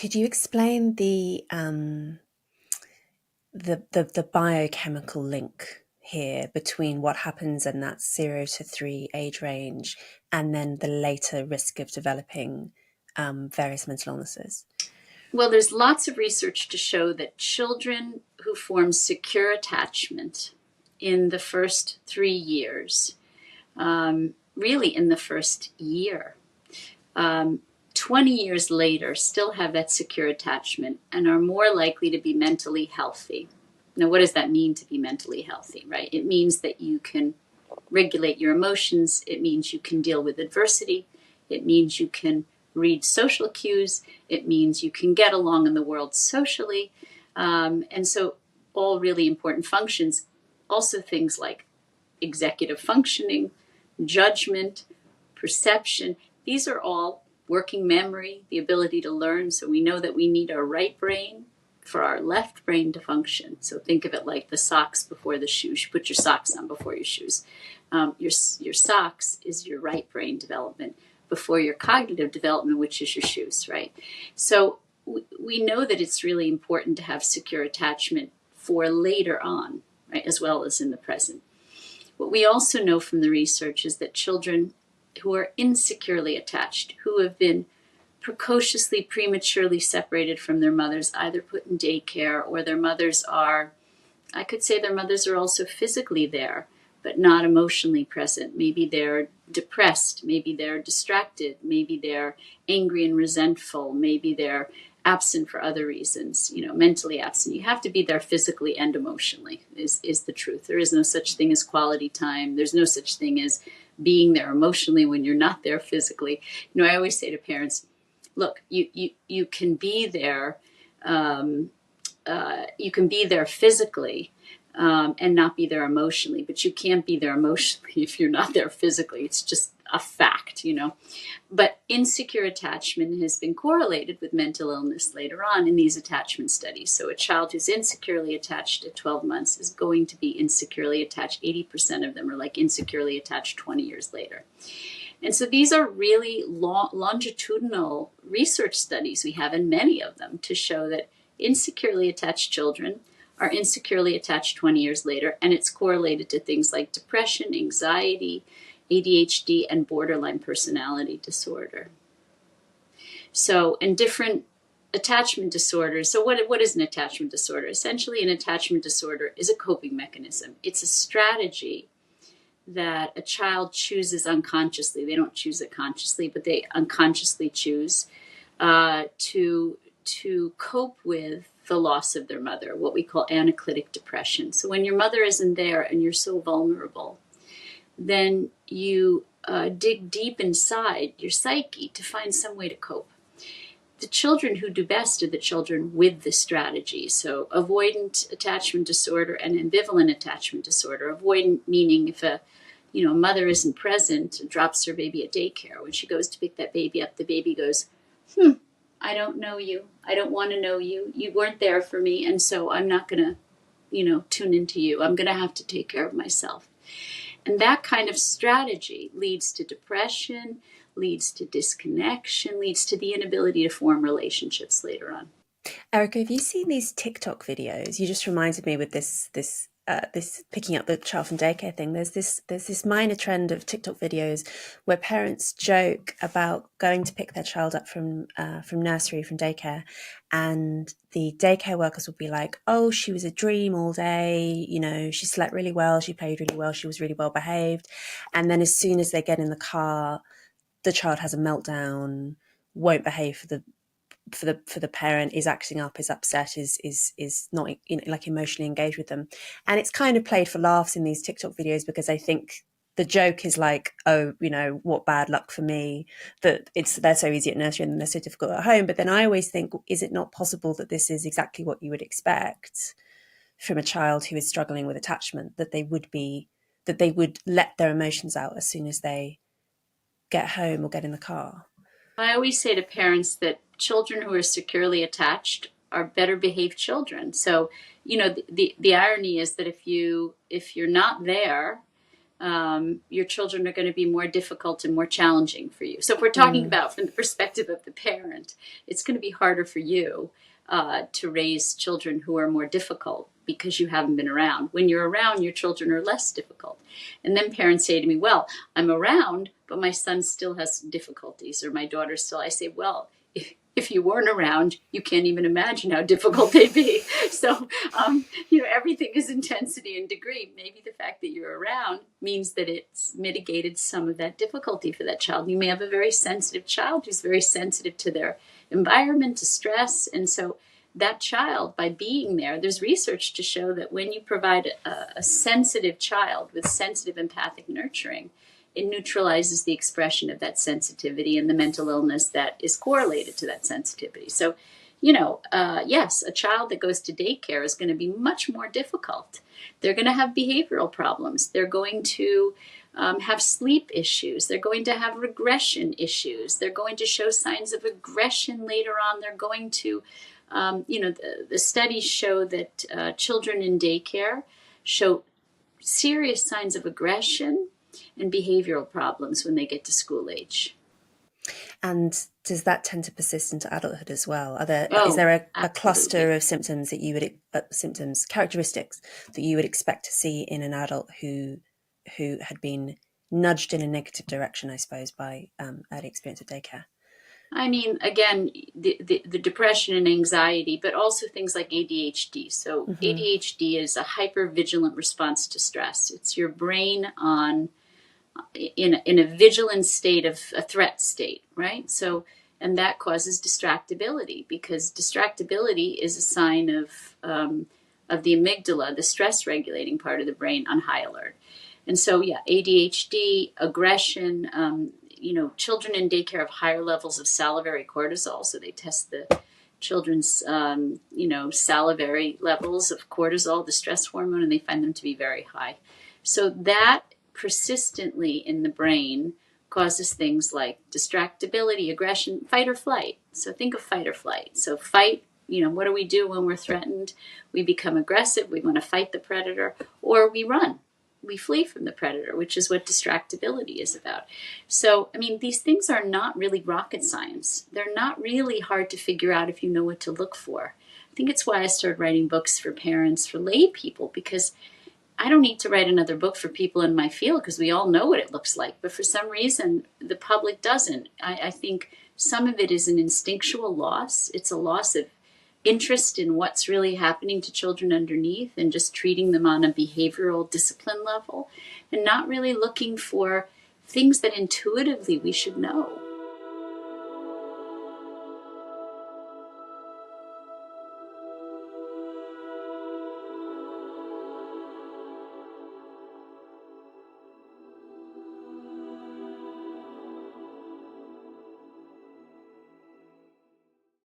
Could you explain the biochemical link here between what happens in that 0 to 3 age range and then the later risk of developing various mental illnesses? Well, there's lots of research to show that children who form secure attachment in the first 3 years, really in the first year, 20 years later still have that secure attachment and are more likely to be mentally healthy. Now, what does that mean to be mentally healthy, right? It means that you can regulate your emotions. It means you can deal with adversity. It means you can read social cues. It means you can get along in the world socially. And so all really important functions, also things like executive functioning, judgment, perception, these are all working memory, the ability to learn. So we know that we need our right brain for our left brain to function. So think of it like the socks before the shoes. You put your socks on before your shoes. Your socks is your right brain development before your cognitive development, which is your shoes, right? So we know that it's really important to have secure attachment for later on, right, as well as in the present. What we also know from the research is that children who are insecurely attached, who have been precociously, prematurely separated from their mothers, either put in daycare or their mothers are, I could say their mothers are also physically there, but not emotionally present. Maybe they're depressed, maybe they're distracted, maybe they're angry and resentful, maybe they're absent for other reasons, mentally absent. You have to be there physically and emotionally is the truth. There is no such thing as quality time. There's no such thing as being there emotionally when you're not there physically. I always say to parents, look, you can be there, you can be there physically and not be there emotionally, but you can't be there emotionally if you're not there physically. It's just a fact, But insecure attachment has been correlated with mental illness later on in these attachment studies. So a child who's insecurely attached at 12 months is going to be insecurely attached. 80% of them are like insecurely attached 20 years later. And so these are really longitudinal research studies we have, and many of them, to show that insecurely attached children are insecurely attached 20 years later, and it's correlated to things like depression, anxiety, ADHD, and borderline personality disorder. So, and different attachment disorders. So what is an attachment disorder? Essentially, an attachment disorder is a coping mechanism. It's a strategy that a child chooses unconsciously. They don't choose it consciously, but they unconsciously choose to cope with the loss of their mother, what we call anaclitic depression. So when your mother isn't there and you're so vulnerable, then you dig deep inside your psyche to find some way to cope. The children who do best are the children with the strategy. So avoidant attachment disorder and ambivalent attachment disorder. Avoidant meaning if a mother isn't present, drops her baby at daycare. When she goes to pick that baby up, the baby goes, I don't know you. I don't want to know you. You weren't there for me. And so I'm not going to, tune into you. I'm going to have to take care of myself. And that kind of strategy leads to depression, leads to disconnection, leads to the inability to form relationships later on. Erica, have you seen these TikTok videos? You just reminded me with this picking up the child from daycare thing. There's this minor trend of TikTok videos where parents joke about going to pick their child up from nursery, from daycare, and the daycare workers will be like, "Oh, she was a dream all day. She slept really well. She played really well. She was really well behaved." And then as soon as they get in the car, the child has a meltdown, won't behave for the parent, is acting up, is upset, is not like emotionally engaged with them. And it's kind of played for laughs in these TikTok videos because I think the joke is like, oh, what bad luck for me that they're so easy at nursery and they're so difficult at home. But then I always think, is it not possible that this is exactly what you would expect from a child who is struggling with attachment, that they would let their emotions out as soon as they get home or get in the car? I always say to parents that children who are securely attached are better behaved children. So, the irony is that if you're not there, your children are going to be more difficult and more challenging for you. So if we're talking about from the perspective of the parent, it's going to be harder for you to raise children who are more difficult because you haven't been around. When you're around, your children are less difficult. And then parents say to me, well, I'm around, but my son still has difficulties, or my daughter still. I say, well, if you weren't around, you can't even imagine how difficult they'd be. So, everything is intensity and degree. Maybe the fact that you're around means that it's mitigated some of that difficulty for that child. You may have a very sensitive child who's very sensitive to their environment, to stress. And so that child, by being there, there's research to show that when you provide a sensitive child with sensitive empathic nurturing, it neutralizes the expression of that sensitivity and the mental illness that is correlated to that sensitivity. So, yes, a child that goes to daycare is going to be much more difficult. They're going to have behavioral problems. They're going to have sleep issues. They're going to have regression issues. They're going to show signs of aggression later on. They're going to, the studies show that children in daycare show serious signs of aggression and behavioral problems when they get to school age. And does that tend to persist into adulthood as well? Is there a cluster of symptoms that you would characteristics that you would expect to see in an adult who had been nudged in a negative direction, I suppose, by early experience of daycare? I mean, again, the depression and anxiety, but also things like ADHD. So ADHD is a hypervigilant response to stress. It's your brain in a vigilant state of a threat state, right? So, and that causes distractibility, because distractibility is a sign of the amygdala, the stress regulating part of the brain, on high alert. And so, ADHD, aggression, children in daycare have higher levels of salivary cortisol. So they test the children's, salivary levels of cortisol, the stress hormone, and they find them to be very high. So that persistently in the brain causes things like distractibility, aggression, fight or flight. So think of fight or flight. So fight, what do we do when we're threatened? We become aggressive. We want to fight the predator, or we run. We flee from the predator, which is what distractibility is about. So, I mean, these things are not really rocket science. They're not really hard to figure out if you know what to look for. I think it's why I started writing books for parents, for lay people, because I don't need to write another book for people in my field, because we all know what it looks like. But for some reason, the public doesn't. I think some of it is an instinctual loss. It's a loss of interest in what's really happening to children underneath, and just treating them on a behavioral discipline level, and not really looking for things that intuitively we should know.